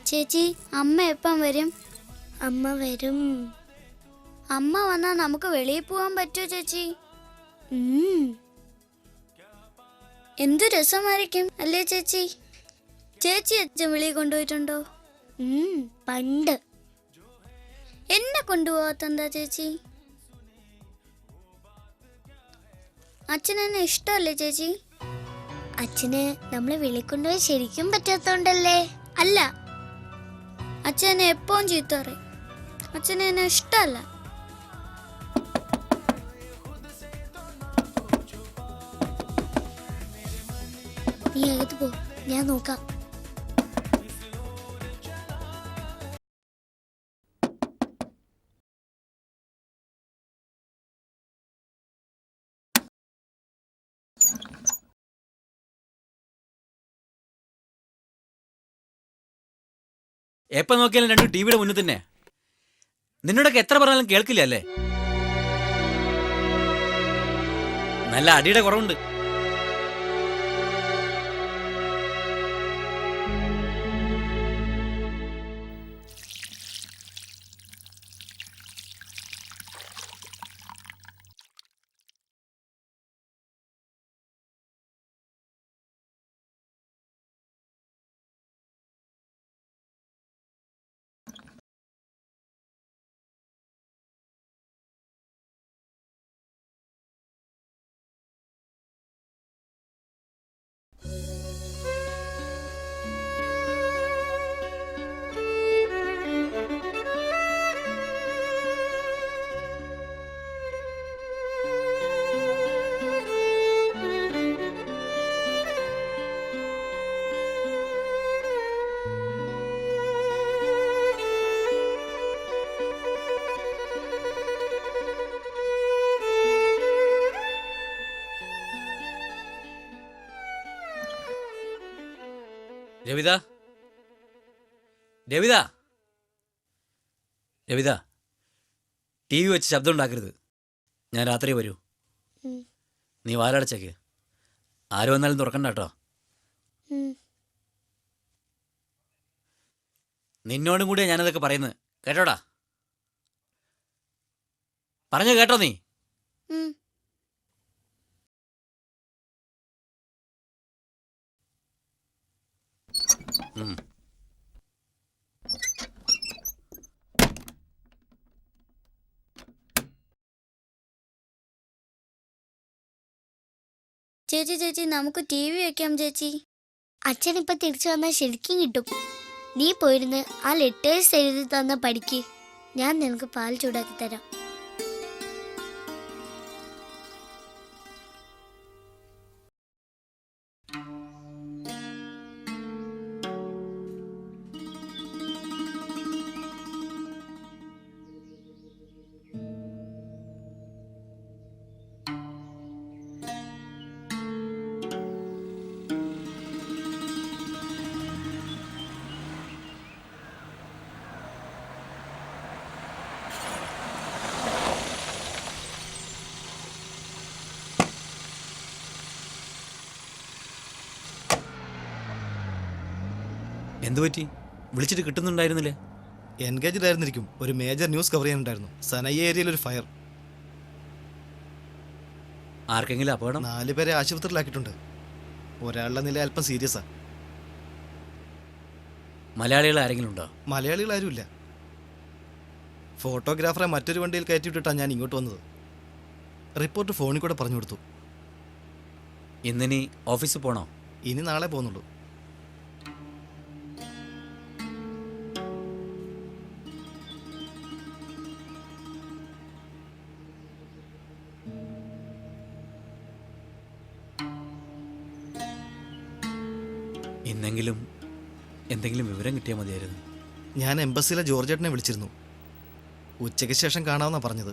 ചേച്ചി അമ്മ എപ്പം വരും? അമ്മ വരും. അമ്മ വന്നാൽ നമുക്ക് വെളിയിൽ പോകാൻ പറ്റുമോ ചേച്ചി? എന്തു രസമായിരിക്കും അല്ലേ ചേച്ചി? ചേച്ചി അച്ഛൻ വെളിയിൽ കൊണ്ടുപോയിട്ടുണ്ടോ? പണ്ട്. എന്നെ കൊണ്ടുപോകാത്തെന്താ ചേച്ചി? അച്ഛനെന്നെ ഇഷ്ടമല്ലേ ചേച്ചി? അച്ഛന് നമ്മളെ വിളിക്കൊണ്ടുപോയി ശരിക്കും പറ്റാത്തോണ്ടല്ലേ? അല്ല, അച്ഛനെ എപ്പോഴും ചീത്ത പറയും. അച്ഛനെ എന്നെ ഇഷ്ടമല്ല. നീ അകത്ത് പോ, ഞാൻ നോക്കാം. എപ്പോൾ നോക്കിയാലും രണ്ടും ടി വിയുടെ മുന്നിൽ തന്നെ. നിന്നോടൊക്കെ എത്ര പറഞ്ഞാലും കേൾക്കില്ല അല്ലേ? നല്ല അടിയുടെ കുറവുണ്ട്. രവിത, രവിത, രവിത, ടി വി വെച്ച് ശബ്ദം ഉണ്ടാക്കരുത്. ഞാൻ രാത്രി വരൂ. നീ വാലടച്ചേക്ക്. ആര് വന്നാലും തുറക്കണ്ട കേട്ടോ. നിന്നോടും കൂടിയാ ഞാനതൊക്കെ പറയുന്നത്. കേട്ടോടാ? പറഞ്ഞു കേട്ടോ നീ? ചേച്ചി ചേച്ചി നമുക്ക് ടി വി വെക്കാം ചേച്ചി. അച്ഛൻ ഇപ്പൊ തിരിച്ചു വന്നാൽ ശരിക്കും കിട്ടും. നീ പോയിരുന്ന് ആ ലെറ്റേഴ്സ് എഴുതി തന്ന പഠിക്ക്. ഞാൻ നിനക്ക് പാൽ ചൂടാക്കി തരാം. എന്തു പറ്റി? വിളിച്ചിട്ട് കിട്ടുന്നുണ്ടായിരുന്നില്ലേ? എൻഗേജ്ഡ് ആയിരുന്നിരിക്കും. ഒരു മേജർ ന്യൂസ് കവർ ചെയ്യാനുണ്ടായിരുന്നു. സനൈ ഏരിയയിൽ ഒരു ഫയർ. ആർക്കെങ്കിലും അപകടം? 4 പേരെ ആശുപത്രിയിലാക്കിയിട്ടുണ്ട്. ഒരാളുടെ നില അല്പം സീരിയസാ. മലയാളികൾ ആരെങ്കിലും ഉണ്ടോ? മലയാളികൾ ആരുമില്ല. ഫോട്ടോഗ്രാഫറെ മറ്റൊരു വണ്ടിയിൽ കയറ്റിവിട്ടിട്ടാണ് ഞാൻ ഇങ്ങോട്ട് വന്നത്. റിപ്പോർട്ട് ഫോണിൽ കൂടെ പറഞ്ഞു കൊടുത്തു. ഇന്നിനി ഓഫീസിൽ പോണോ? ഇനി നാളെ പോകുന്നുള്ളൂ. ഇന്നെങ്കിലും എന്തെങ്കിലും വിവരം കിട്ടിയാൽ മതിയായിരുന്നു. ഞാൻ എംബസിയിലെ ജോർജേട്ടനെ വിളിച്ചിരുന്നു. ഉച്ചയ്ക്ക് ശേഷം കാണാമെന്നാണ് പറഞ്ഞത്.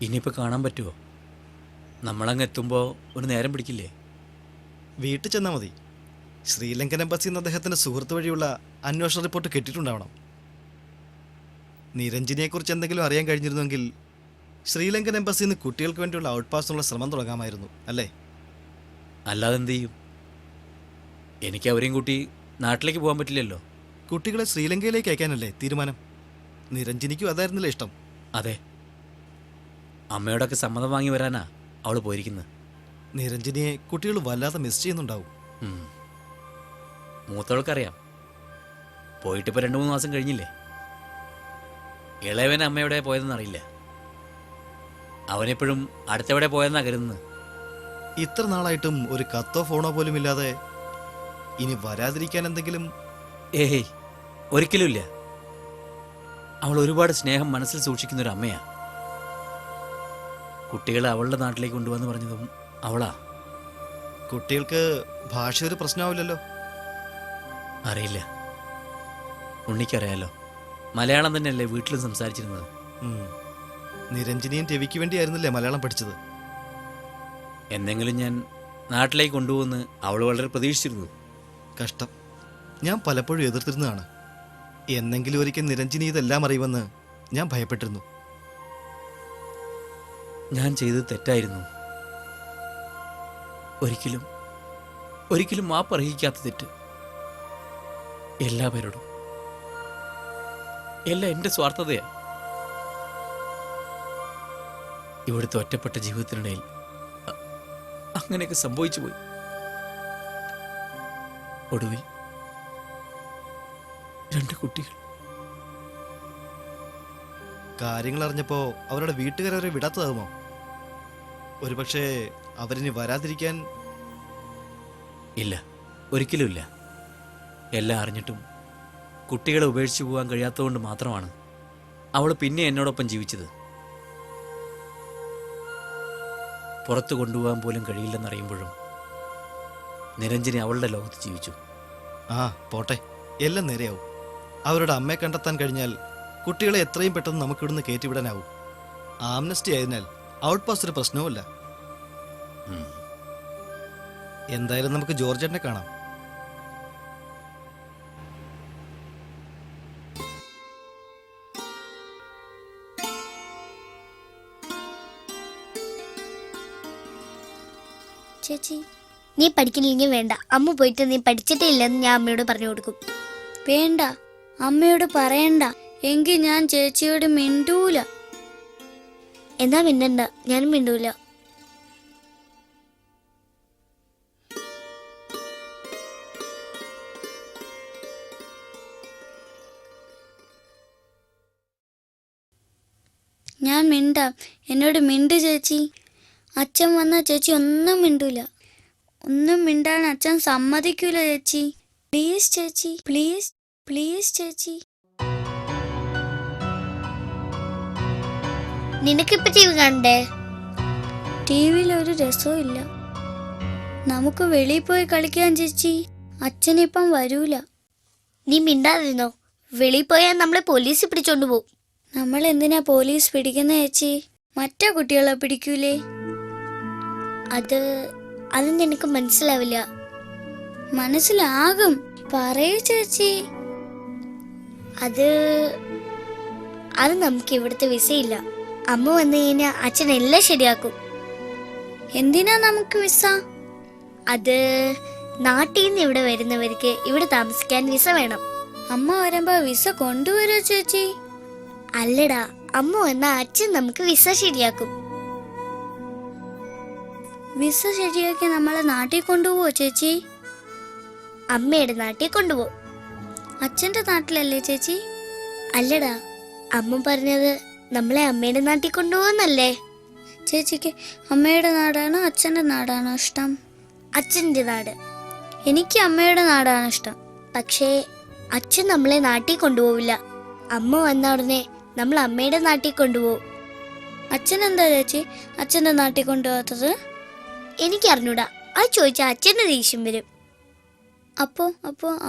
ഇനിയിപ്പോൾ കാണാൻ പറ്റുമോ? നമ്മളങ്ങ് എത്തുമ്പോൾ ഒരു നേരം പിടിക്കില്ലേ? വീട്ടിൽ ചെന്നാൽ മതി. ശ്രീലങ്കൻ എംബസിയിൽ നിന്ന് അദ്ദേഹത്തിൻ്റെ സുഹൃത്ത് വഴിയുള്ള അന്വേഷണ റിപ്പോർട്ട് കിട്ടിയിട്ടുണ്ടാവണം. നിരഞ്ജിനിയെക്കുറിച്ച് എന്തെങ്കിലും അറിയാൻ കഴിഞ്ഞിരുന്നെങ്കിൽ ശ്രീലങ്കൻ എംബസിയിൽ നിന്ന് കുട്ടികൾക്ക് വേണ്ടിയുള്ള ഔട്ട് പാസിനുള്ള ശ്രമം തുടങ്ങാമായിരുന്നു അല്ലേ? അല്ലാതെ എന്ത് ചെയ്യും? എനിക്ക് അവരെയും കൂട്ടി നാട്ടിലേക്ക് പോകാൻ പറ്റില്ലല്ലോ. കുട്ടികളെ ശ്രീലങ്കയിലേക്ക് അയക്കാനല്ലേ തീരുമാനം? നിരഞ്ജനിക്കും അതായിരുന്നില്ല ഇഷ്ടം. അതെ, അമ്മയോടൊക്കെ സമ്മതം വാങ്ങി വരാനാ അവൾ പോയിരിക്കുന്നത്. നിരഞ്ജനിയെ കുട്ടികൾ വല്ലാതെ മിസ് ചെയ്യുന്നുണ്ടാവും. മൂത്തവൾക്കറിയാം. പോയിട്ടിപ്പോൾ 2-3 മാസം കഴിഞ്ഞില്ലേ. ഇളയവൻ അമ്മയുടെ പോയതെന്ന് അറിയില്ല. അവനെപ്പോഴും അടുത്തെവിടെ പോയെന്നാ കരുതുന്നത്. ഇത്ര നാളായിട്ടും ഒരു കത്തോ ഫോണോ പോലും ഇല്ലാതെ ഇനി വരാതിരിക്കാൻ എന്തെങ്കിലും? ഏയ്, ഒരിക്കലുമില്ല. അവൾ ഒരുപാട് സ്നേഹം മനസ്സിൽ സൂക്ഷിക്കുന്ന ഒരു അമ്മയാ. കുട്ടികളെ അവളുടെ നാട്ടിലേക്ക് കൊണ്ടുവന്ന് പറഞ്ഞതും അവളാ. കുട്ടികൾക്ക് ഭാഷ ഒരു പ്രശ്നമാവില്ലല്ലോ? അറിയില്ല, ഉണ്ണിക്കറിയാലോ. മലയാളം തന്നെയല്ലേ വീട്ടിലും സംസാരിച്ചിരുന്നത്. നിരഞ്ജനിയും രവിക്ക് വേണ്ടിയായിരുന്നില്ലേ മലയാളം പഠിച്ചത്? എന്തെങ്കിലും ഞാൻ നാട്ടിലേക്ക് കൊണ്ടുപോകുമെന്ന് അവൾ വളരെ പ്രതീക്ഷിച്ചിരുന്നു. കഷ്ടം. ഞാൻ പലപ്പോഴും എതിർത്തിരുന്നതാണ്. എന്നെങ്കിലും ഒരിക്കൽ നിരഞ്ജനി ഇതെല്ലാം അറിയുമെന്ന് ഞാൻ ഭയപ്പെട്ടിരുന്നു. ഞാൻ ചെയ്തത് തെറ്റായിരുന്നു. ഒരിക്കലും മാപ്പ് അർഹിക്കാത്ത തെറ്റ്. എല്ലാവരോടും. എല്ലാം എൻ്റെ സ്വാർത്ഥതയാണ്. ഇവിടുത്തെ ഒറ്റപ്പെട്ട ജീവിതത്തിനിടയിൽ അങ്ങനെയൊക്കെ സംഭവിച്ചു പോയി. ഒടുവിൽ 2 കുട്ടികൾ. കാര്യങ്ങൾ അറിഞ്ഞപ്പോ അവരുടെ വീട്ടുകാരവരെ വിടാത്തതാകുമോ? ഒരുപക്ഷെ അവരിനി വരാതിരിക്കാൻ? ഇല്ല, ഒരിക്കലുമില്ല. എല്ലാം അറിഞ്ഞിട്ടും കുട്ടികളെ ഉപേക്ഷിച്ചു പോകാൻ കഴിയാത്തതുകൊണ്ട് മാത്രമാണ് അവൾ പിന്നെ എന്നോടൊപ്പം ജീവിച്ചത്. പുറത്തു കൊണ്ടുപോകാൻ പോലും കഴിയില്ലെന്നറിയുമ്പോഴും നിരഞ്ജനി അവളുടെ ലോകത്ത് ജീവിച്ചു. ആ പോട്ടെ, എല്ലാം നേരെയാവും. അവരുടെ അമ്മയെ കണ്ടെത്താൻ കഴിഞ്ഞാൽ കുട്ടികളെ എത്രയും പെട്ടെന്ന് നമുക്കിവിടുന്ന് കയറ്റിവിടാനാവും. ആംനസ്റ്റി ആയതിനാൽ ഔട്ട് പാസ് ഒരു പ്രശ്നവുമില്ല. എന്തായാലും നമുക്ക് ജോർജേട്ടനെ കാണാം. ചേച്ചി, നീ പഠിക്കുന്നില്ലെങ്കിൽ വേണ്ട. അമ്മ പോയിട്ട് നീ പഠിച്ചിട്ടേ ഇല്ലെന്ന് ഞാൻ അമ്മയോട് പറഞ്ഞു കൊടുക്കും. വേണ്ട, അമ്മയോട് പറയണ്ട. എങ്കിൽ ഞാൻ ചേച്ചിയോട് മിണ്ടൂല. എന്നാ മിണ്ടണ്ട, ഞാനും മിണ്ടൂല. ഞാൻ മിണ്ടാം. എന്നോട് മിണ്ട് ചേച്ചി. അച്ഛൻ വന്ന ചേച്ചി ഒന്നും മിണ്ടൂല. ഒന്നും മിണ്ടാൻ അച്ഛൻ സമ്മതിക്കൂല ചേച്ചി. പ്ലീസ് ചേച്ചി, പ്ലീസ് പ്ലീസ് ചേച്ചി. നിനക്കിപ്പോ ടി വി കാണണ്ടേ? ടി വിയിൽ ഒരു രസവും ഇല്ല. നമുക്ക് വെളിയിൽ പോയി കളിക്കാൻ ചേച്ചി. അച്ഛനിപ്പം വരൂല. നീ മിണ്ടാതിരുന്നോ. വെളിയിൽ പോയാൽ നമ്മളെ പോലീസ് പിടിച്ചോണ്ട് പോകും. നമ്മൾ എന്തിനാ പോലീസ് പിടിക്കുന്ന ചേച്ചി? മറ്റേ കുട്ടികളെ പിടിക്കൂലേ? അത് നിനക്ക് മനസ്സിലാവില്ല. മനസ്സിലാകും. പറയൂ ചേച്ചി. അത് നമുക്ക് ഇവിടുത്തെ വിസയില്ല. അമ്മ വന്നു കഴിഞ്ഞാൽ അച്ഛൻ എല്ലാം ശരിയാക്കും. എന്തിനാ നമുക്ക് വിസ? അത് നാട്ടിൽ നിന്ന് ഇവിടെ വരുന്നവർക്ക് ഇവിടെ താമസിക്കാൻ വിസ വേണം. അമ്മ വരുമ്പോ വിസ കൊണ്ടുവരോ ചേച്ചി? അല്ലടാ, അമ്മ വന്ന അച്ഛൻ നമുക്ക് വിസ ശരിയാക്കും. വിസ ശരിയാക്കി നമ്മളെ നാട്ടിൽ കൊണ്ടുപോവോ ചേച്ചി? അമ്മയുടെ നാട്ടിൽ കൊണ്ടുപോകും. അച്ഛന്റെ നാട്ടിലല്ലേ ചേച്ചി? അല്ലടാ, അമ്മ പറഞ്ഞത് നമ്മളെ അമ്മയുടെ നാട്ടിൽ കൊണ്ടുപോകുന്നല്ലേ. ചേച്ചിക്ക് അമ്മയുടെ നാടാണോ അച്ഛന്റെ നാടാണോ ഇഷ്ടം? അച്ഛൻ്റെ നാട്. എനിക്ക് അമ്മയുടെ നാടാണ് ഇഷ്ടം. പക്ഷേ അച്ഛൻ നമ്മളെ നാട്ടിൽ കൊണ്ടുപോവില്ല. അമ്മ വന്ന ഉടനെ നമ്മൾ അമ്മയുടെ നാട്ടിൽ കൊണ്ടുപോകും. അച്ഛൻ എന്താ ചേച്ചി അച്ഛന്റെ നാട്ടിൽ കൊണ്ടുപോകാത്തത്? എനിക്കറിഞ്ഞൂടാ. അത് ചോദിച്ചാൽ അച്ഛൻ്റെ ദേഷ്യം വരും. അപ്പോ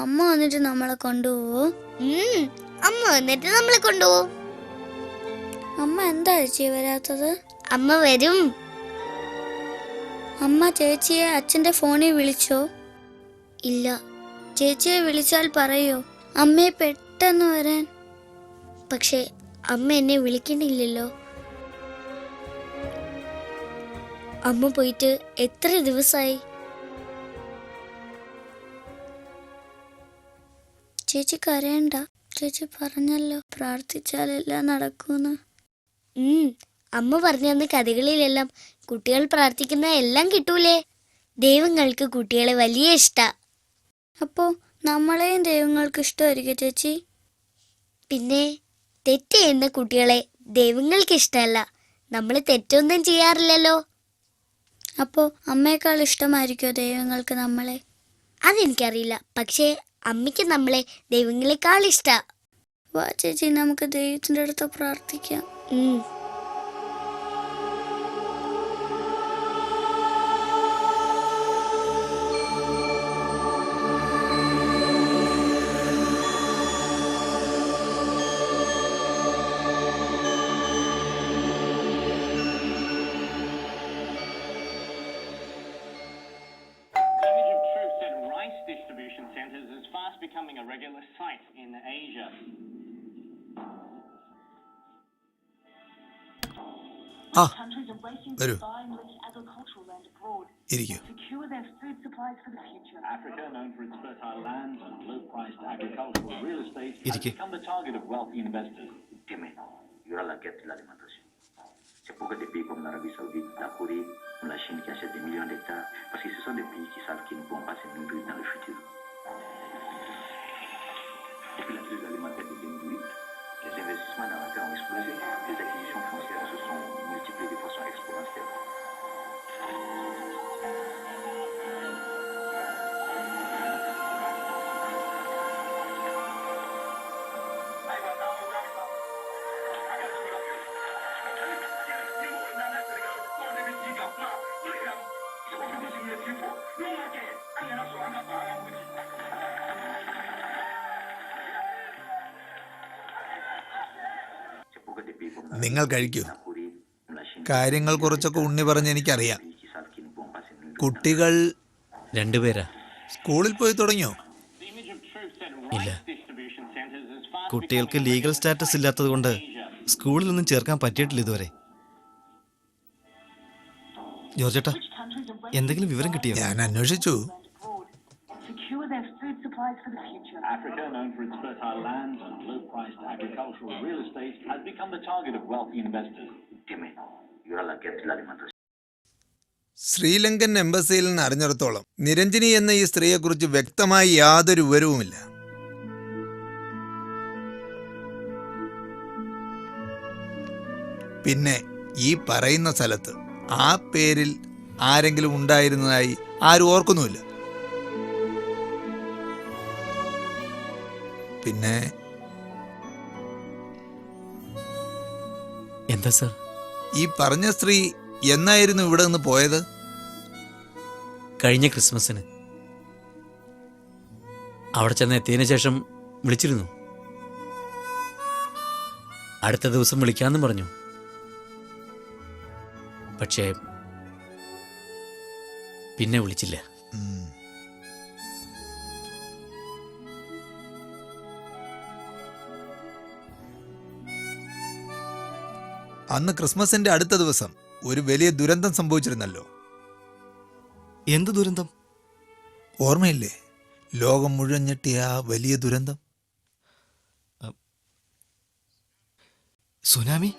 അമ്മ വന്നിട്ട് നമ്മളെ കൊണ്ടുപോവോ? അമ്മ വന്നിട്ട് നമ്മളെ കൊണ്ടുപോകും. അമ്മ എന്താ ചേച്ചി വരാത്തത്? അമ്മ വരും. അമ്മ ചേച്ചിയെ അച്ഛന്റെ ഫോണിൽ വിളിച്ചോ? ഇല്ല. ചേച്ചിയെ വിളിച്ചാൽ പറയോ അമ്മയെ പെട്ടെന്ന് വരാൻ? പക്ഷേ അമ്മ എന്നെ വിളിക്കണില്ലല്ലോ. അമ്മ പോയിട്ട് എത്ര ദിവസമായി? ചേച്ചി കരയണ്ട. ചേച്ചി പറഞ്ഞല്ലോ പ്രാർത്ഥിച്ചാലെല്ലാം നടക്കൂന്ന്. അമ്മ പറഞ്ഞു തന്ന കഥകളിലെല്ലാം കുട്ടികൾ പ്രാർത്ഥിക്കുന്ന എല്ലാം കിട്ടൂലേ? ദൈവങ്ങൾക്ക് കുട്ടികളെ വലിയ ഇഷ്ടാ. അപ്പോ നമ്മളെയും ദൈവങ്ങൾക്ക് ഇഷ്ടമായിരിക്കും ചേച്ചി. പിന്നെ തെറ്റ് ചെയ്യുന്ന കുട്ടികളെ ദൈവങ്ങൾക്ക് ഇഷ്ടമല്ല. നമ്മൾ തെറ്റൊന്നും ചെയ്യാറില്ലല്ലോ. അപ്പോ അമ്മയേക്കാൾ ഇഷ്ടമായിരിക്കോ ദൈവങ്ങൾക്ക് നമ്മളെ? അതെനിക്കറിയില്ല. പക്ഷേ അമ്മയ്ക്ക് നമ്മളെ ദൈവങ്ങളെക്കാൾ ഇഷ്ടാ. വാ ചേച്ചി, നമുക്ക് ദൈവത്തിന്റെ അടുത്ത് പ്രാർത്ഥിക്കാം. Becoming a regular sight in Asia. വരൂ, ഇരിക്കൂ. Africa, known for its fertile lands and low-priced agricultural real estate, has Iriki. become the target of wealthy investors. Io alla chiesa dell'alimentazione. C'è poco di più come l'Arabia Saoudite, la Corée, ou la Chine qui achète des millions d'hectares, parce que ce sont des pays qui savent qu'ils ne pourront pas se nourrir dans le futur. Depuis la crise alimentaire de 2008, les investissements dans la terre ont explosé, les acquisitions foncières se sont multipliées de façon exponentielle. നിങ്ങൾ കഴിക്കൂ. കാര്യങ്ങൾ കുറച്ചൊക്കെ ഉണ്ണി പറഞ്ഞ് എനിക്കറിയാം. കുട്ടികൾ രണ്ടുപേരാ. സ്കൂളിൽ പോയി തുടങ്ങിയോ? ഇല്ല. കുട്ടികൾക്ക് ലീഗൽ സ്റ്റാറ്റസ് ഇല്ലാത്തത് കൊണ്ട് സ്കൂളിലൊന്നും ചേർക്കാൻ പറ്റിയിട്ടില്ല ഇതുവരെ. ജോർജേട്ടാ, എന്തെങ്കിലും വിവരം കിട്ടിയോ? ഞാൻ അന്വേഷിച്ചു. Africa, known for its fertile lands and low-priced agricultural real estate, has become the target of wealthy investors. Io alla chiesa dell'alimentazione. Sri Lankan എംബസിയിൽ നിന്ന് അറിഞ്ഞിടത്തോളം നിരഞ്ജനി എന്ന ഈ സ്ത്രീയെക്കുറിച്ച് വ്യക്തമായി യാതൊരു വിവരവുമില്ല. പിന്നെ ഈ പറയുന്ന സ്ഥലത്ത് ആ പേരിൽ ആരെങ്കിലും ഉണ്ടായിരുന്നതായി ആരും ഓർക്കുന്നുമില്ല. പിന്നെ എന്താ സർ? ഈ പറഞ്ഞ സ്ത്രീ എന്നായിരുന്നു ഇവിടെ നിന്ന് പോയത്? കഴിഞ്ഞ ക്രിസ്മസിന്. അവിടെ ചെന്ന് എത്തിയതിനു ശേഷം വിളിച്ചിരുന്നു. അടുത്ത ദിവസം വിളിക്കാമെന്നും പറഞ്ഞു. പക്ഷേ പിന്നെ വിളിച്ചില്ല. അന്ന് ക്രിസ്മസിന്റെ അടുത്ത ദിവസം ഒരു വലിയ ദുരന്തം സംഭവിച്ചിരുന്നല്ലോ. എന്ത് ദുരന്തം? ഓർമ്മയില്ലേ? ലോകം മുഴുവൻ ഞെട്ടിയ ആ വലിയ ദുരന്തം. സുനാമി?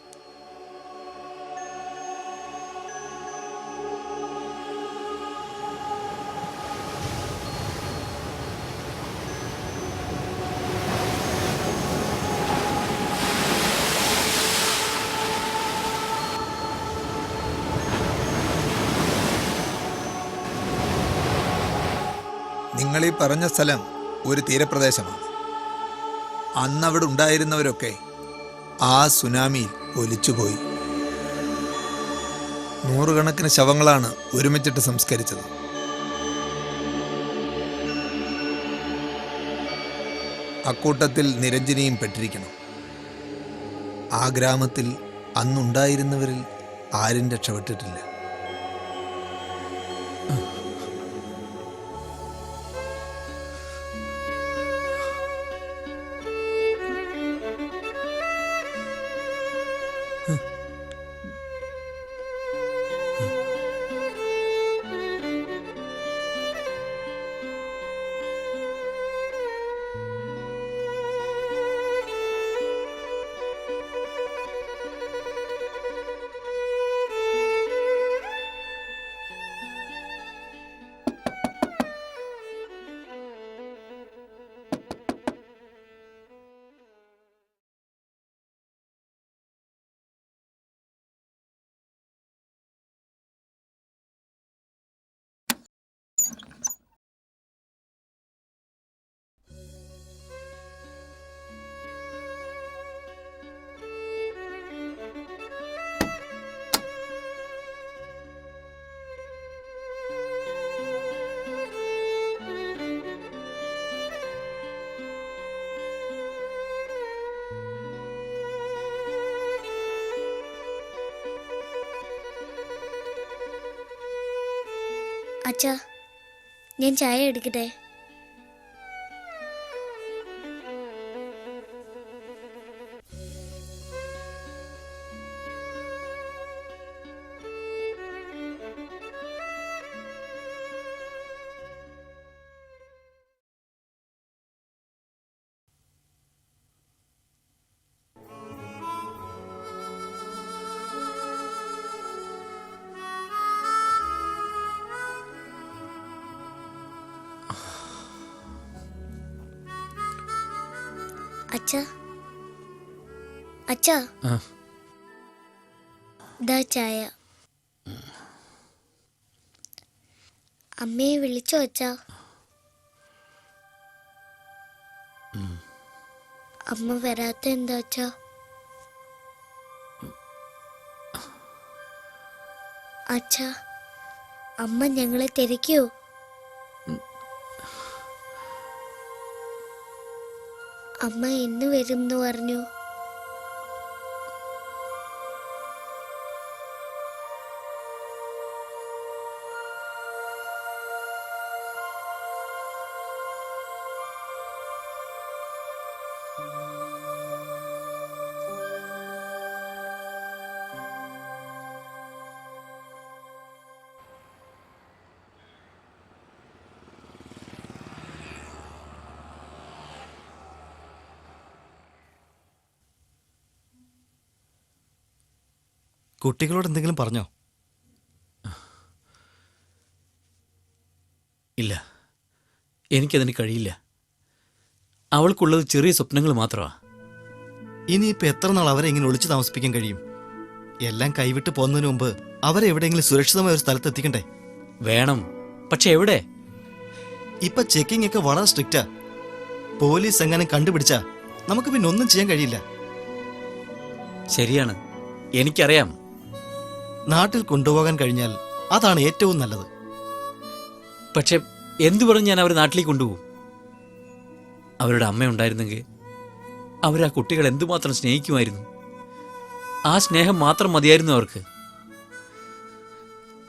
നിങ്ങളീ പറഞ്ഞ സ്ഥലം ഒരു തീരപ്രദേശമാണ്. അന്നവിടെ ഉണ്ടായിരുന്നവരൊക്കെ ആ സുനാമിയിൽ ഒലിച്ചുപോയി. നൂറുകണക്കിന് ശവങ്ങളാണ് ഒരുമിച്ചിട്ട് സംസ്കരിച്ചത്. അക്കൂട്ടത്തിൽ നിരഞ്ജനിയും പെട്ടിരിക്കണം. ആ ഗ്രാമത്തിൽ അന്നുണ്ടായിരുന്നവരിൽ ആരും രക്ഷപ്പെട്ടിട്ടില്ല. അച്ഛാ, ഞാൻ ചായ എടുക്കട്ടെ? അച്ഛാ, അച്ഛാ, ആ. ദാ ചായ. അമ്മയെ വിളിച്ചോ അച്ഛാ? അമ്മ വരാത്ത എന്താ അച്ഛാ? അച്ഛാ, അമ്മ ഞങ്ങളെ തിരക്കിയോ? അമ്മ എന്ന് വരും എന്ന് പറഞ്ഞു? കുട്ടികളോട് എന്തെങ്കിലും പറഞ്ഞോ? ഇല്ല, എനിക്കതിന് കഴിയില്ല. അവൾക്കുള്ളത് ചെറിയ സ്വപ്നങ്ങൾ മാത്രമാണ്. ഇനിയിപ്പോൾ എത്ര നാൾ അവരെ ഇങ്ങനെ ഒളിച്ചു താമസിപ്പിക്കാൻ കഴിയും? എല്ലാം കൈവിട്ട് പോകുന്നതിന് മുമ്പ് അവരെ എവിടെയെങ്കിലും സുരക്ഷിതമായ ഒരു സ്ഥലത്ത് എത്തിക്കണ്ടേ? വേണം, പക്ഷെ എവിടെ? ഇപ്പൊ ചെക്കിംഗ് ഒക്കെ വളരെ സ്ട്രിക്റ്റാ. പോലീസ് എങ്ങനെ കണ്ടുപിടിച്ചാ നമുക്ക് പിന്നെ ഒന്നും ചെയ്യാൻ കഴിയില്ല. ശരിയാണ്, എനിക്കറിയാം. നാട്ടിൽ കൊണ്ടുപോകാൻ കഴിഞ്ഞാൽ അതാണ് ഏറ്റവും നല്ലത്. പക്ഷെ എന്തു പറഞ്ഞ് ഞാൻ അവരെ നാട്ടിലേക്ക് കൊണ്ടുപോകും? അവരുടെ അമ്മ ഉണ്ടായിരുന്നെങ്കിൽ അവരാ കുട്ടികൾ എന്തുമാത്രം സ്നേഹിക്കുമായിരുന്നു. ആ സ്നേഹം മാത്രം മതിയായിരുന്നു അവർക്ക്.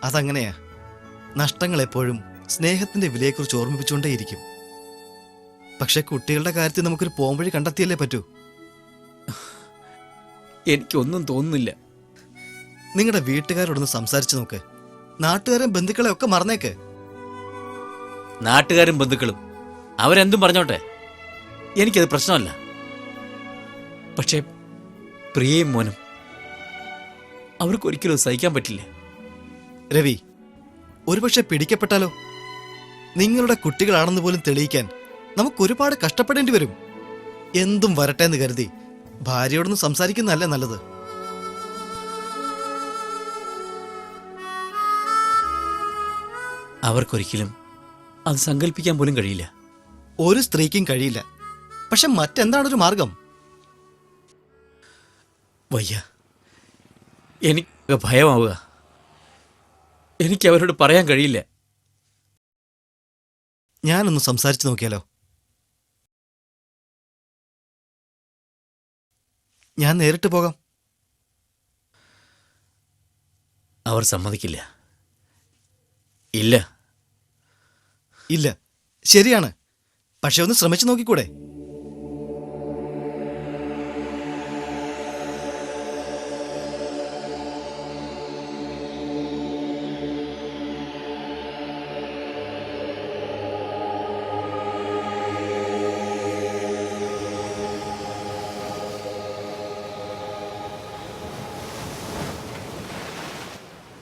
അതങ്ങനെയാ. നഷ്ടങ്ങൾ എപ്പോഴും സ്നേഹത്തിന്റെ വിലയെക്കുറിച്ച് ഓർമ്മിപ്പിച്ചുകൊണ്ടേയിരിക്കും. പക്ഷെ കുട്ടികളുടെ കാര്യത്തിൽ നമുക്കൊരു പോംവഴി കണ്ടെത്തിയല്ലേ പറ്റൂ. എനിക്കൊന്നും തോന്നുന്നില്ല. നിങ്ങളുടെ വീട്ടുകാരോടൊന്ന് സംസാരിച്ചു നോക്ക്. നാട്ടുകാരെയും ബന്ധുക്കളെ ഒക്കെ മറന്നേക്ക്. നാട്ടുകാരും ബന്ധുക്കളും അവരെന്തും പറഞ്ഞോട്ടെ, എനിക്കത് പ്രശ്നമല്ല. പക്ഷേ പ്രിയയും മോനും അവർക്കൊരിക്കലും സഹിക്കാൻ പറ്റില്ല. രവി, ഒരുപക്ഷെ പിടിക്കപ്പെട്ടാലോ? നിങ്ങളുടെ കുട്ടികളാണെന്ന് പോലും തെളിയിക്കാൻ നമുക്കൊരുപാട് കഷ്ടപ്പെടേണ്ടി വരും. എന്തും വരട്ടെ എന്ന് കരുതി ഭാര്യയോടൊന്ന് സംസാരിക്കുന്നതല്ലേ നല്ലത്. അവർക്കൊരിക്കലും അത് സങ്കല്പിക്കാൻ പോലും കഴിയില്ല. ഒരു സ്ത്രീക്കും കഴിയില്ല. പക്ഷെ മറ്റെന്താണൊരു മാർഗം? വയ്യ, എനിക്ക് ഭയമാവുക. എനിക്ക് അവരോട് പറയാൻ കഴിയില്ല. ഞാനൊന്ന് സംസാരിച്ചു നോക്കിയാലോ? ഞാൻ നേരിട്ട് പോകാം. അവർ സമ്മതിക്കില്ല. ഇല്ല. ഇല്ല, ശരിയാണ്. പക്ഷെ ഒന്ന് ശ്രമിച്ചു നോക്കിക്കൂടെ?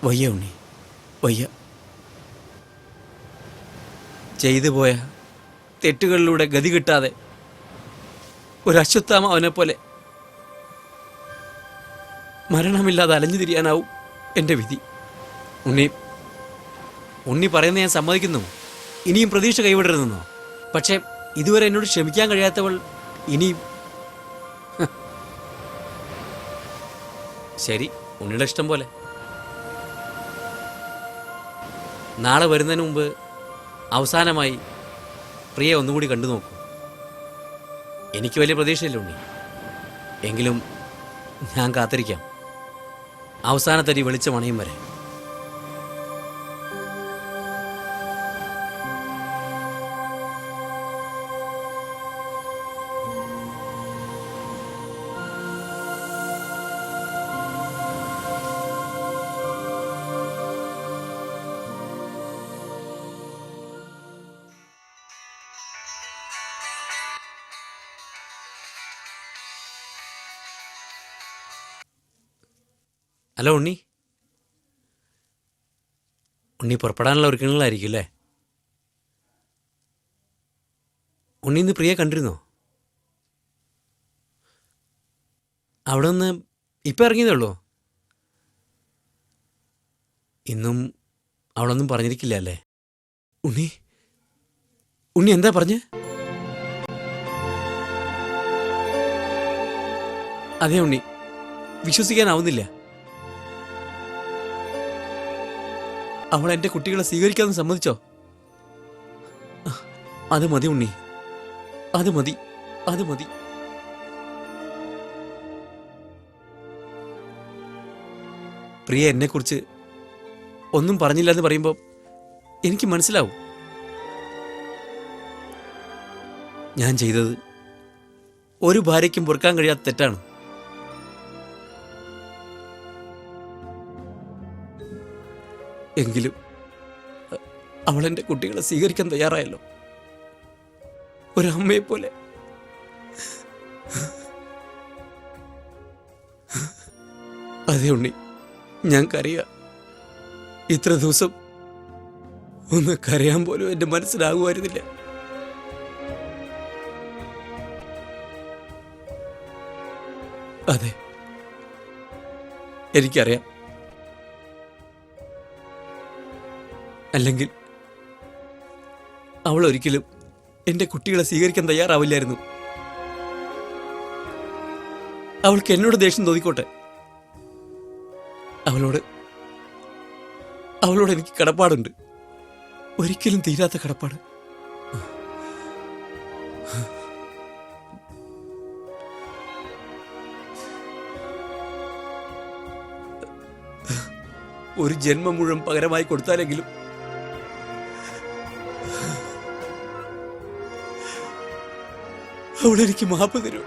വയ്യ ഉണ്ണി, വയ്യ. ചെയ്തു പോയ തെറ്റുകളിലൂടെ ഗതി കിട്ടാതെ ഒരു അശ്വത്ഥാമ അവനെ പോലെ മരണമില്ലാതെ അലഞ്ഞു തിരിയാനാവും എൻ്റെ വിധി. ഉണ്ണി പറയുന്നത് ഞാൻ സമ്മതിക്കുന്നു. ഇനിയും പ്രതീക്ഷ കൈവിടരുതെന്നോ? പക്ഷേ ഇതുവരെ എന്നോട് ക്ഷമിക്കാൻ കഴിയാത്തവൾ ഇനിയും. ശരി, ഉണ്ണിയുടെ ഇഷ്ടം പോലെ. നാളെ വരുന്നതിന് മുമ്പ് അവസാനമായി പ്രിയ ഒന്നുകൂടി കണ്ടു നോക്കൂ. എനിക്ക് വലിയ പ്രതീക്ഷയില്ല ഉണ്ണി, എങ്കിലും ഞാൻ കാത്തിരിക്കാം അവസാനത്തരി വെളിച്ചമണയും വരെ. ഹലോ ഉണ്ണി. ഉണ്ണി പുറപ്പെടാനുള്ള ഒരുക്കങ്ങളായിരിക്കും അല്ലേ? ഉണ്ണി ഇന്ന് പ്രിയെ കണ്ടിരുന്നോ? അവിടെ നിന്ന് ഇപ്പം ഇറങ്ങിയതേ ഉള്ളൂ. ഇന്നും അവളൊന്നും പറഞ്ഞിരിക്കില്ല അല്ലേ? ഉണ്ണി ഉണ്ണി എന്താ പറഞ്ഞ്? അതെ ഉണ്ണി, വിശ്വസിക്കാനാവുന്നില്ല. അവൾ എൻ്റെ കുട്ടികളെ സ്വീകരിക്കാമെന്ന് സമ്മതിച്ചോ? അത് മതി ഉണ്ണി, അത് മതി, അത് മതി. പ്രിയ എന്നെക്കുറിച്ച് ഒന്നും പറഞ്ഞില്ല എന്ന് പറയുമ്പോൾ എനിക്ക് മനസ്സിലാവും. ഞാൻ ചെയ്തത് ഒരു ഭാര്യയ്ക്കും പൊറുക്കാൻ കഴിയാത്ത തെറ്റാണ്. എങ്കിലും അവൾ എൻ്റെ കുട്ടികളെ സ്വീകരിക്കാൻ തയ്യാറായല്ലോ, ഒരമ്മയെ പോലെ. അതെ ഉണ്ണി, ഞാൻ കരയാ. ഇത്ര ദിവസം ഒന്ന് കരയാൻ പോലും എൻ്റെ മനസ്സിലാകുമായിരുന്നില്ല. അതെ, എനിക്കറിയാം. അല്ലെങ്കിൽ അവൾ ഒരിക്കലും എൻ്റെ കുട്ടികളെ സ്വീകരിക്കാൻ തയ്യാറാവില്ലായിരുന്നു. അവൾക്ക് എന്നോട് ദേഷ്യം തോന്നിക്കോട്ടെ, അവളോട് എനിക്ക് കടപ്പാടുണ്ട്, ഒരിക്കലും തീരാത്ത കടപ്പാട്. ഒരു ജന്മം മുഴുവൻ പകരമായി കൊടുത്താലെങ്കിലും അവളെനിക്ക് മാപ്പ് തരൂ.